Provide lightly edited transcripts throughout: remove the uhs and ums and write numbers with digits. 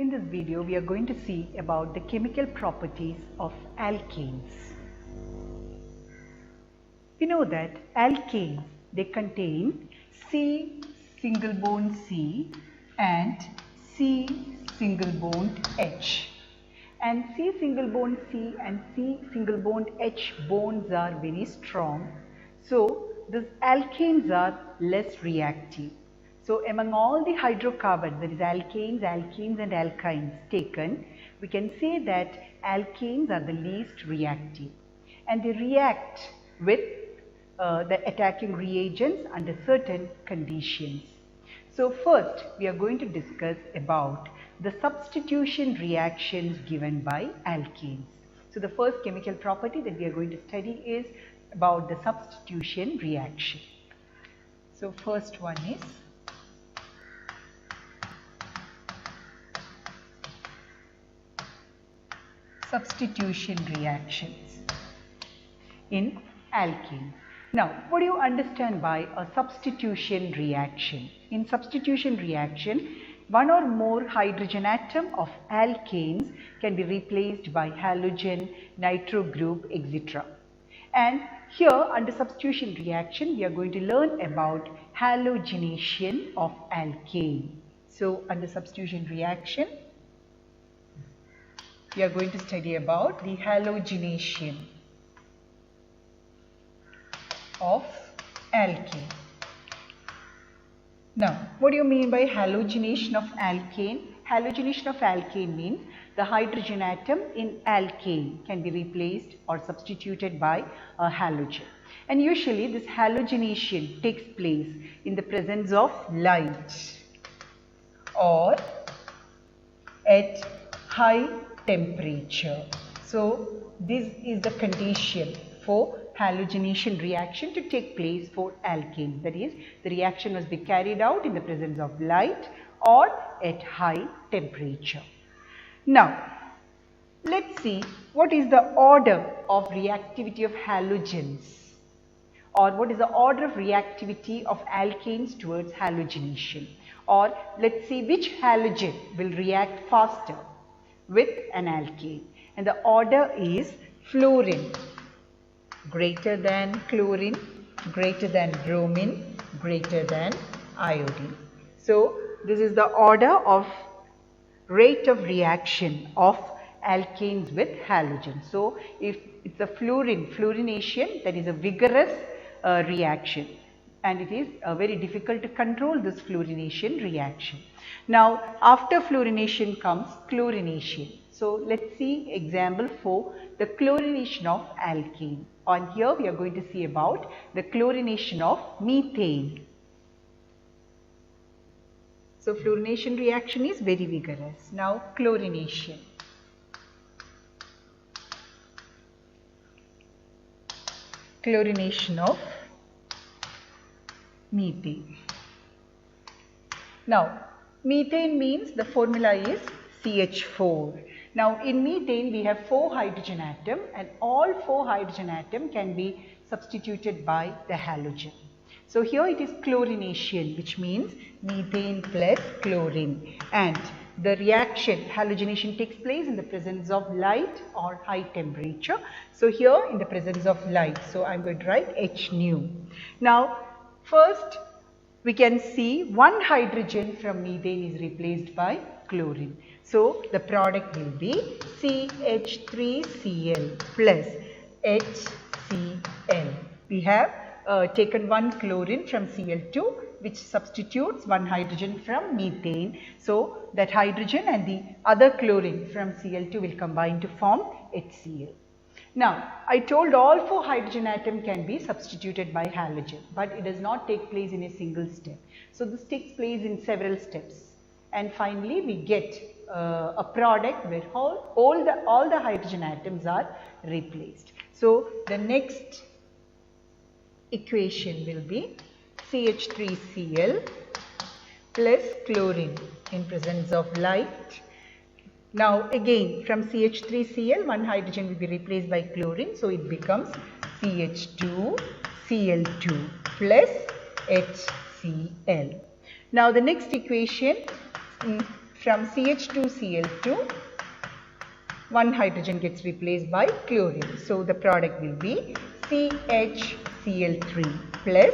In this video, we are going to see about the chemical properties of alkanes. We know that alkanes, they contain C single bond C and C single bond H. And C single bond C and C single bond H bonds are very strong. So, these alkanes are less reactive. So, among all the hydrocarbons, that is alkanes, alkenes and alkynes taken, we can say that alkanes are the least reactive and they react with the attacking reagents under certain conditions. So, first we are going to discuss about the substitution reactions given by alkanes. So, the first chemical property that we are going to study is about the substitution reaction. So, first one is substitution reactions in alkane. Now, what do you understand by a substitution reaction? In substitution reaction, one or more hydrogen atom of alkanes can be replaced by halogen, nitro group, etc. And here under substitution reaction, we are going to learn about halogenation of alkane. So, under substitution reaction, we are going to study about the halogenation of alkane. Now, what do you mean by halogenation of alkane? Halogenation of alkane means the hydrogen atom in alkane can be replaced or substituted by a halogen. And usually this halogenation takes place in the presence of light or at high temperature. So, this is the condition for halogenation reaction to take place for alkane. That is, the reaction must be carried out in the presence of light or at high temperature. Now, let's see what is the order of reactivity of halogens, or what is the order of reactivity of alkanes towards halogenation, or let's see which halogen will react faster with an alkane. And the order is fluorine greater than chlorine, greater than bromine, greater than iodine. So, this is the order of rate of reaction of alkanes with halogen. So, if it's a fluorination, that is a vigorous reaction, and it is very difficult to control this fluorination reaction. Now, after fluorination comes chlorination. So, let's see example for the chlorination of alkane. On here we are going to see about the chlorination of methane. So, fluorination reaction is very vigorous. Now, chlorination. Chlorination of methane. Now, methane means the formula is CH4. Now, in methane we have 4 hydrogen atom and all 4 hydrogen atom can be substituted by the halogen. So, here it is chlorination, which means methane plus chlorine, and the reaction halogenation takes place in the presence of light or high temperature. So, here in the presence of light, so I am going to write H nu. Now, first we can see one hydrogen from methane is replaced by chlorine. So, the product will be CH3Cl plus HCl. We have taken one chlorine from Cl2, which substitutes one hydrogen from methane. So, that hydrogen and the other chlorine from Cl2 will combine to form HCl. Now, I told all 4 hydrogen atom can be substituted by halogen, but it does not take place in a single step. So, this takes place in several steps, and finally we get a product where all the hydrogen atoms are replaced. So, the next equation will be CH3Cl plus chlorine in presence of light. Now, again from CH3Cl, one hydrogen will be replaced by chlorine. So, it becomes CH2Cl2 plus HCl. Now, the next equation from CH2Cl2, one hydrogen gets replaced by chlorine. So the product will be CHCl3 plus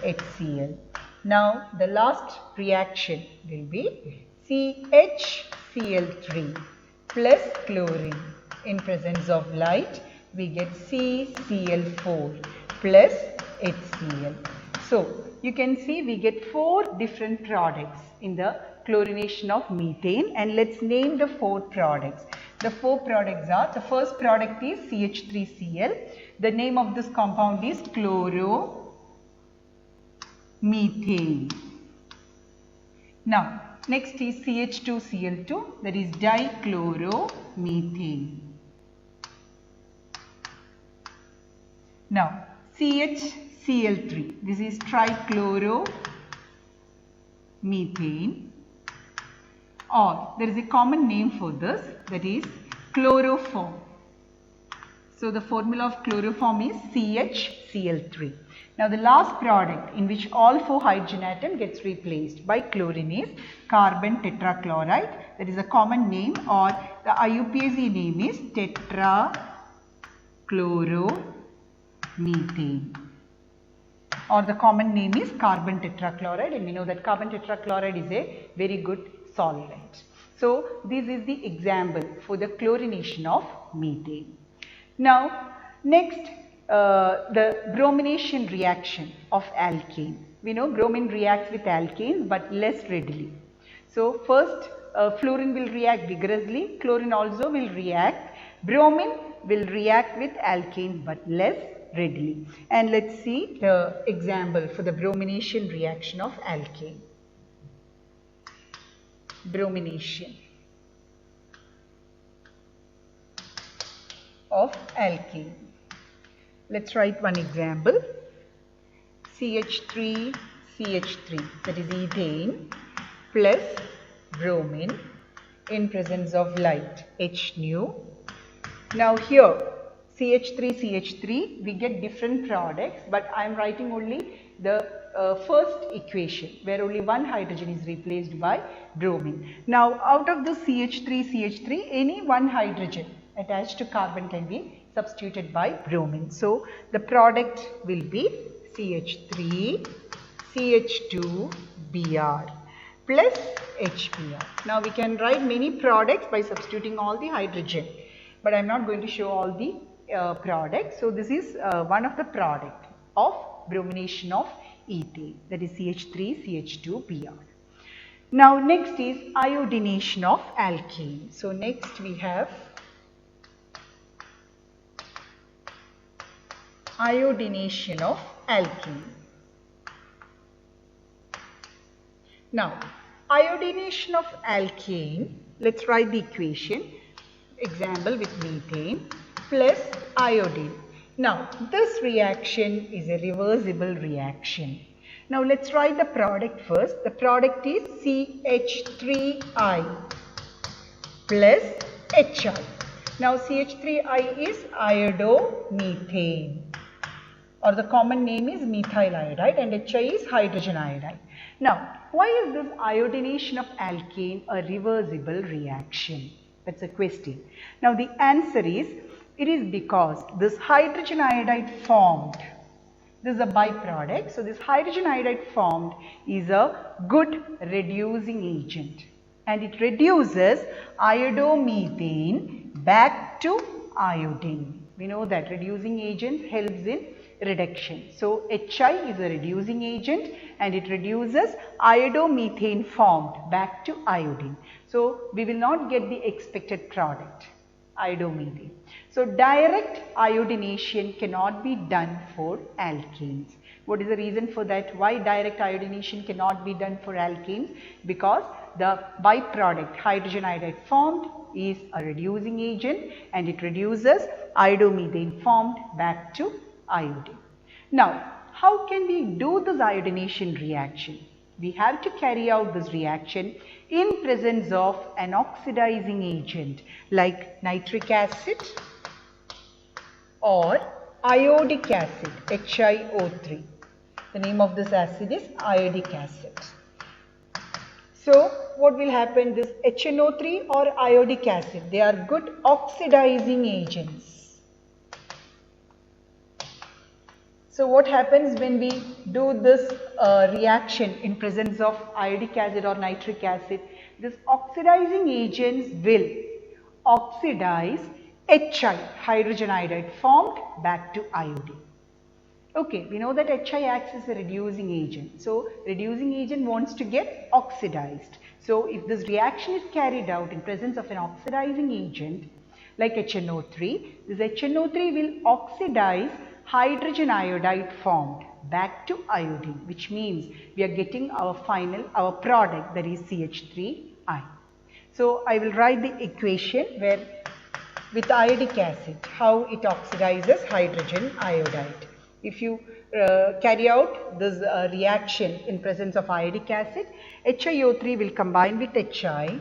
HCl. Now the last reaction will be CHCl3 plus chlorine. In presence of light, we get CCl4 plus HCl. So you can see we get 4 different products in the chlorination of methane, and let's name the 4 products. The 4 products are, the first product is CH3Cl. The name of this compound is chloromethane. Now next is CH2Cl2, that is dichloromethane. Now CHCl3, this is trichloromethane, or there is a common name for this, that is chloroform. So the formula of chloroform is CHCl3. Now the last product in which all 4 hydrogen atom gets replaced by chlorine is carbon tetrachloride. That is a common name, or the IUPAC name is tetrachloromethane, or the common name is carbon tetrachloride, and we know that carbon tetrachloride is a very good solvent. So this is the example for the chlorination of methane. Now next, the bromination reaction of alkane. We know bromine reacts with alkanes but less readily. So first fluorine will react vigorously, chlorine also will react, bromine will react with alkane but less readily. And let's see the example for the bromination reaction of alkane. Bromination of alkane. Let's write one example. CH3CH3, that is ethane, plus bromine in presence of light, H nu. Now here CH3CH3, we get different products, but I am writing only the first equation where only one hydrogen is replaced by bromine. Now out of the CH3CH3, any one hydrogen attached to carbon can be substituted by bromine. So the product will be CH3CH2Br plus HBr. Now we can write many products by substituting all the hydrogen, but I am not going to show all the products. So this is one of the product of bromination of ethane, that is CH3CH2Br. Now next is iodination of alkane. So next we have iodination of alkane. Now iodination of alkane, let's write the equation. Example with methane plus iodine. Now this reaction is a reversible reaction. Now let's write the product first. The product is CH3I plus HI. Now CH3I is iodomethane, or the common name is methyl iodide, and HI is hydrogen iodide. Now why is this iodination of alkane a reversible reaction? That's a question. Now the answer is, it is because this hydrogen iodide formed, this is a byproduct, so this hydrogen iodide formed is a good reducing agent, and it reduces iodomethane back to iodine. We know that reducing agent helps in reduction. So HI is a reducing agent and it reduces iodomethane formed back to iodine. So we will not get the expected product, iodomethane. So direct iodination cannot be done for alkanes. What is the reason for that? Why direct iodination cannot be done for alkanes? Because the byproduct hydrogen iodide formed is a reducing agent and it reduces iodomethane formed back to iodine. Now, how can we do this iodination reaction? We have to carry out this reaction in presence of an oxidizing agent like nitric acid or iodic acid, HiO3. The name of this acid is iodic acid. So, what will happen, this HNO3 or iodic acid, they are good oxidizing agents. So what happens when we do this reaction in presence of iodic acid or nitric acid? This oxidizing agents will oxidize HI, hydrogen iodide formed, back to iodine. Okay, we know that HI acts as a reducing agent. So reducing agent wants to get oxidized. So if this reaction is carried out in presence of an oxidizing agent like HNO3, this HNO3 will oxidize hydrogen iodide formed back to iodine, which means we are getting our product, that is CH3I. So I will write the equation where with iodic acid, how it oxidizes hydrogen iodide. If you carry out this reaction in presence of iodic acid, HiO3 will combine with HI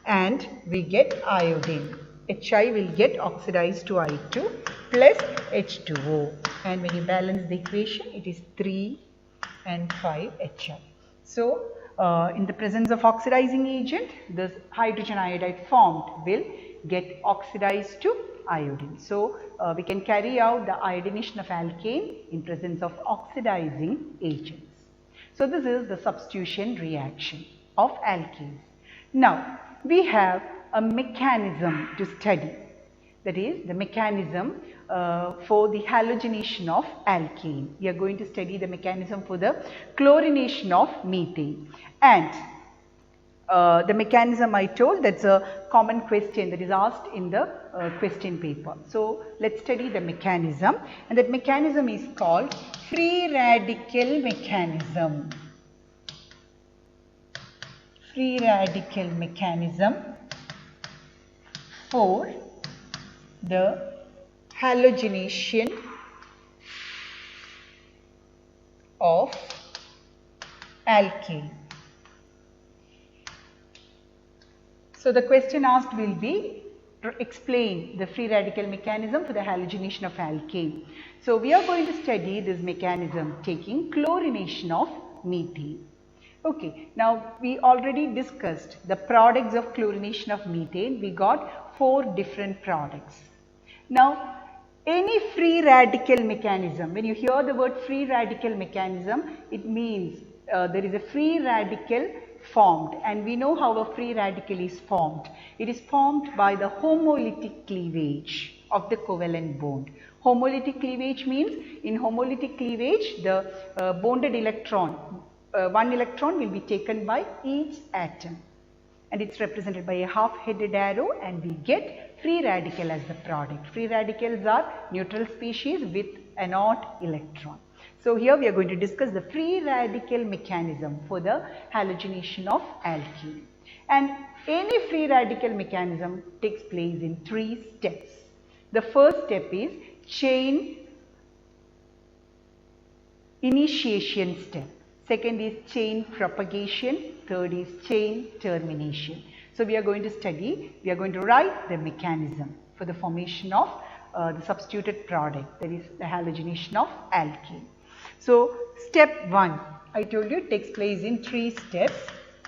and we get iodine. HI will get oxidized to I2 plus H2O, and when you balance the equation, it is 3 and 5 HI. So in the presence of oxidizing agent, this hydrogen iodide formed will get oxidized to iodine. So we can carry out the iodination of alkane in presence of oxidizing agents. So this is the substitution reaction of alkanes. Now we have a mechanism to study, that is the mechanism for the halogenation of alkane. We are going to study the mechanism for the chlorination of methane, and the mechanism I told, that's a common question that is asked in the question paper. So let's study the mechanism, and that mechanism is called free radical mechanism. Free radical mechanism for the halogenation of alkane. So the question asked will be, explain the free radical mechanism for the halogenation of alkane. So we are going to study this mechanism taking chlorination of methane. Okay, now we already discussed the products of chlorination of methane. We got 4 different products. Now any free radical mechanism, when you hear the word free radical mechanism, it means there is a free radical formed, and we know how a free radical is formed. It is formed by the homolytic cleavage of the covalent bond. Homolytic cleavage means in homolytic cleavage the bonded electron, one electron will be taken by each atom, and it's represented by a half-headed arrow, and we get free radical as the product. Free radicals are neutral species with an odd electron. So here we are going to discuss the free radical mechanism for the halogenation of alkene. And any free radical mechanism takes place in 3 steps. The first step is chain initiation step. Second is chain propagation. Third is chain termination. So we are going to write the mechanism for the formation of the substituted product, that is the halogenation of alkene. So step 1, I told you, takes place in 3 steps.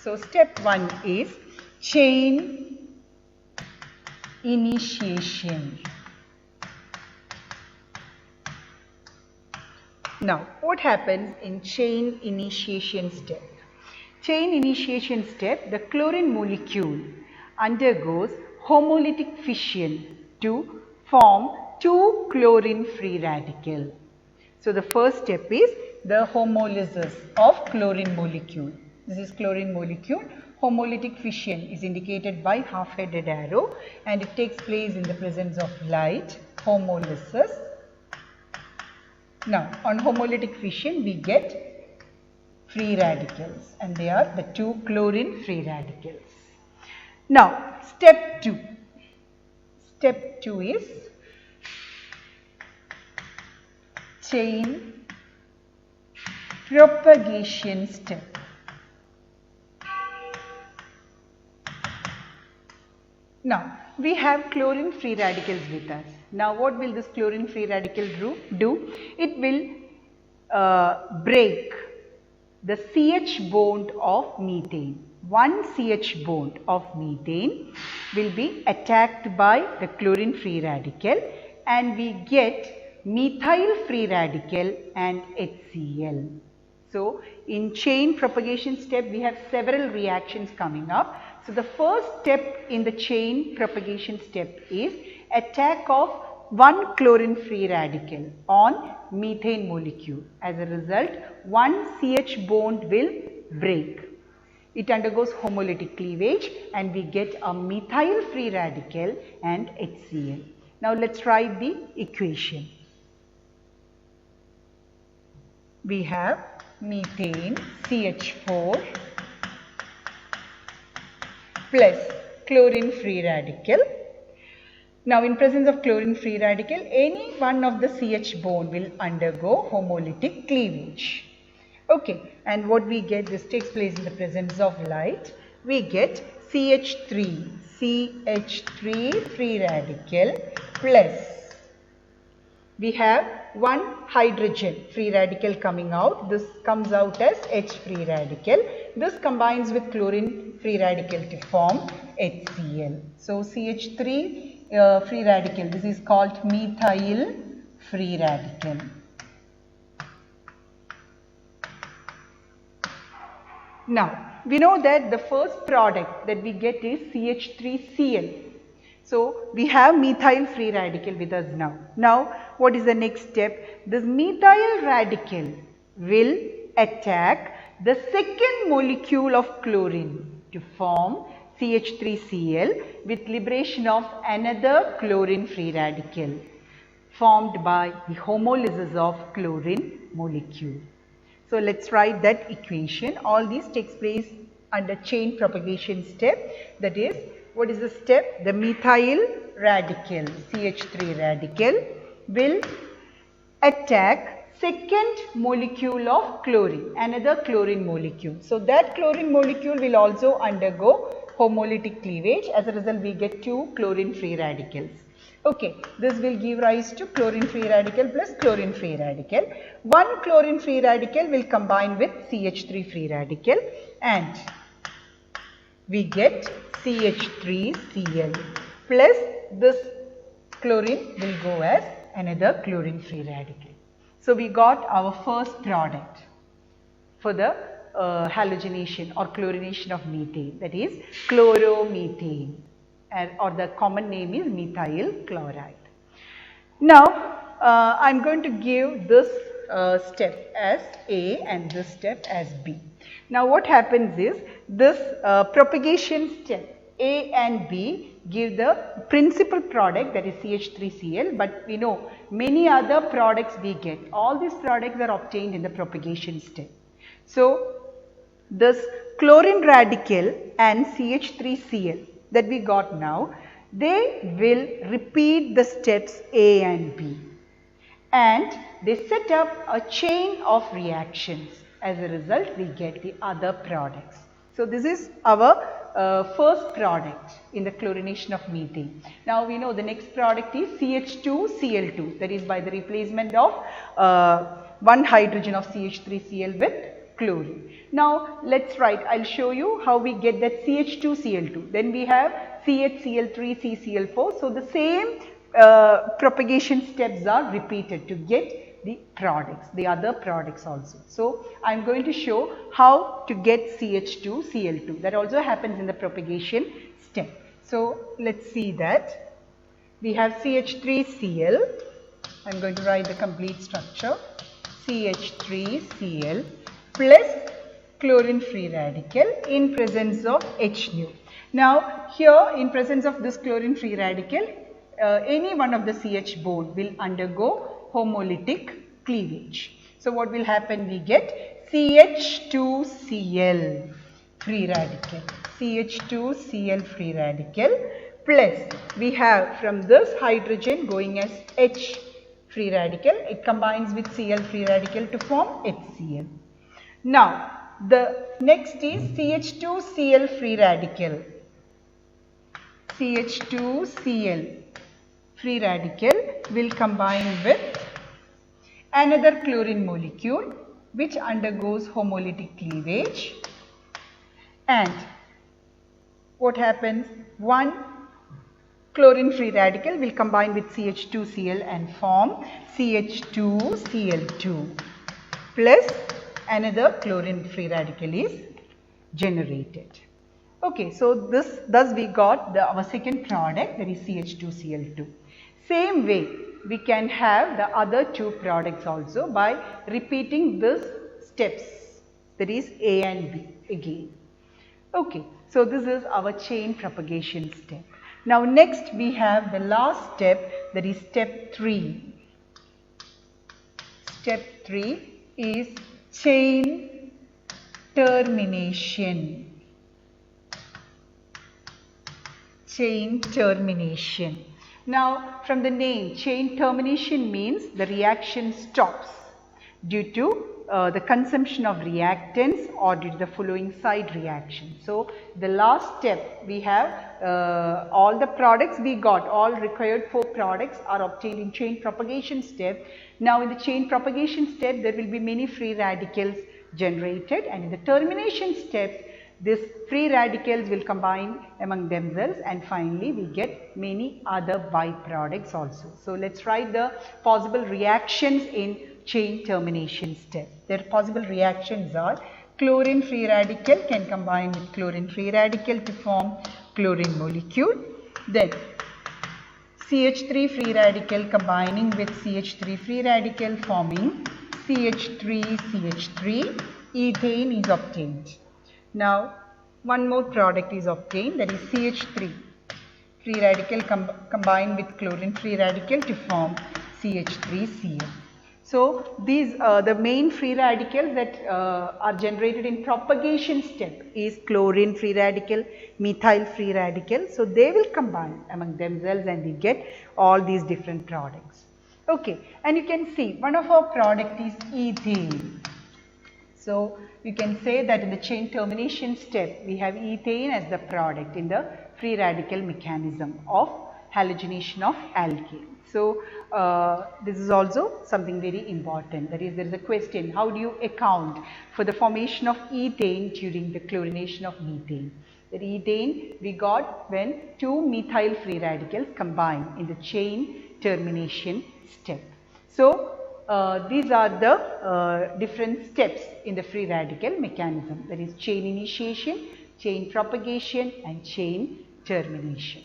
So step 1 is chain initiation. Now what happens in chain initiation step? Chain initiation step, the chlorine molecule undergoes homolytic fission to form 2 chlorine free radical. So the first step is the homolysis of chlorine molecule. This is chlorine molecule. Homolytic fission is indicated by half-headed arrow, and it takes place in the presence of light, homolysis. Now on homolytic fission we get free radicals, and they are the 2 chlorine free radicals. Now step 2. Step 2 is chain propagation step. Now we have chlorine free radicals with us. Now what will this chlorine free radical do? It will break the CH bond of methane. one CH bond of methane will be attacked by the chlorine free radical and we get methyl free radical and HCl. So, in chain propagation step we have several reactions coming up. So, the first step in the chain propagation step is attack of one chlorine free radical on methane molecule. As a result, one CH bond will break. It undergoes homolytic cleavage and we get a methyl free radical and HCl. Now, let us write the equation. We have methane CH4 plus chlorine free radical. Now, in presence of chlorine free radical, any one of the CH bond will undergo homolytic cleavage. Okay, and what we get, this takes place in the presence of light, we get CH3 free radical plus we have one hydrogen free radical coming out. This comes out as H free radical. This combines with chlorine free radical to form HCl. So, CH3 free radical, this is called methyl free radical. Now, we know that the first product that we get is CH3Cl. So, we have methyl free radical with us now. Now, what is the next step? This methyl radical will attack the second molecule of chlorine to form CH3Cl with liberation of another chlorine free radical formed by the homolysis of chlorine molecule. So, let us write that equation. All these takes place under chain propagation step, that is, what is the step? The methyl radical, CH3 radical will attack second molecule of chlorine, another chlorine molecule. So, that chlorine molecule will also undergo homolytic cleavage. As a result, we get two chlorine free radicals. Okay, this will give rise to chlorine free radical plus chlorine free radical. One chlorine free radical will combine with CH3 free radical and we get CH3Cl plus this chlorine will go as another chlorine free radical. So, we got our first product for the halogenation or chlorination of methane, that is chloromethane, or the common name is methyl chloride. Now, I am going to give this step as A and this step as B. Now, what happens is this propagation step A and B give the principal product, that is CH3Cl, but we know many other products we get. All these products are obtained in the propagation step. So, this chlorine radical and CH3Cl that we got now, they will repeat the steps A and B and they set up a chain of reactions. As a result, we get the other products. So, this is our first product in the chlorination of methane. Now, we know the next product is CH2Cl2, that is by the replacement of one hydrogen of CH3Cl with chlorine. Now, let us write, I will show you how we get that CH2Cl2. Then we have CHCl3, CCl4. So, the same propagation steps are repeated to get the products, the other products also. So, I am going to show how to get CH2Cl2. That also happens in the propagation step. So, let us see that. We have CH3Cl. I am going to write the complete structure. CH3Cl plus chlorine free radical in presence of H nu. Now, here in presence of this chlorine free radical, any one of the CH bond will undergo homolytic cleavage. So, what will happen? We get CH2Cl free radical, CH2Cl free radical plus we have from this hydrogen going as H free radical, it combines with Cl free radical to form HCl. Now, the next is CH2Cl free radical, CH2Cl free radical will combine with another chlorine molecule which undergoes homolytic cleavage and what happens? One chlorine free radical will combine with CH2Cl and form CH2Cl2 plus another chlorine free radical is generated. Okay, so thus we got our second product, that is CH2Cl2. Same way we can have the other two products also by repeating these steps, that is A and B again. Okay, so this is our chain propagation step. Now next we have the last step, that is step 3. Step 3 is chain termination. Chain termination. Now from the name, chain termination means the reaction stops due to the consumption of reactants or due to the following side reaction. So the last step we have all the products we got, all required 4 products are obtained in chain propagation step. Now in the chain propagation step there will be many free radicals generated, and in the termination step these free radicals will combine among themselves, and finally we get many other byproducts also. So let's write the possible reactions in chain termination step. Their possible reactions are: chlorine free radical can combine with chlorine free radical to form chlorine molecule. Then CH3 free radical combining with CH3 free radical forming CH3CH3, ethane is obtained. Now one more product is obtained, that is CH3 free radical combined with chlorine free radical to form CH3Cl. So these the main free radicals that are generated in propagation step is chlorine free radical, methyl free radical. So they will combine among themselves and we get all these different products. Okay, and you can see one of our product is ethane. So you can say that in the chain termination step we have ethane as the product in the free radical mechanism of halogenation of alkane. So this is also something very important, that is there is a question, how do you account for the formation of ethane during the chlorination of methane? The ethane we got when 2 methyl free radicals combine in the chain termination step. So these are the different steps in the free radical mechanism, that is chain initiation, chain propagation and chain termination.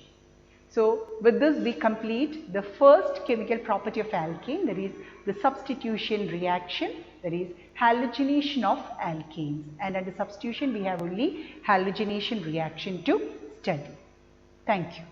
So with this we complete the first chemical property of alkane, that is the substitution reaction, that is halogenation of alkanes, and under substitution we have only halogenation reaction to study. Thank you.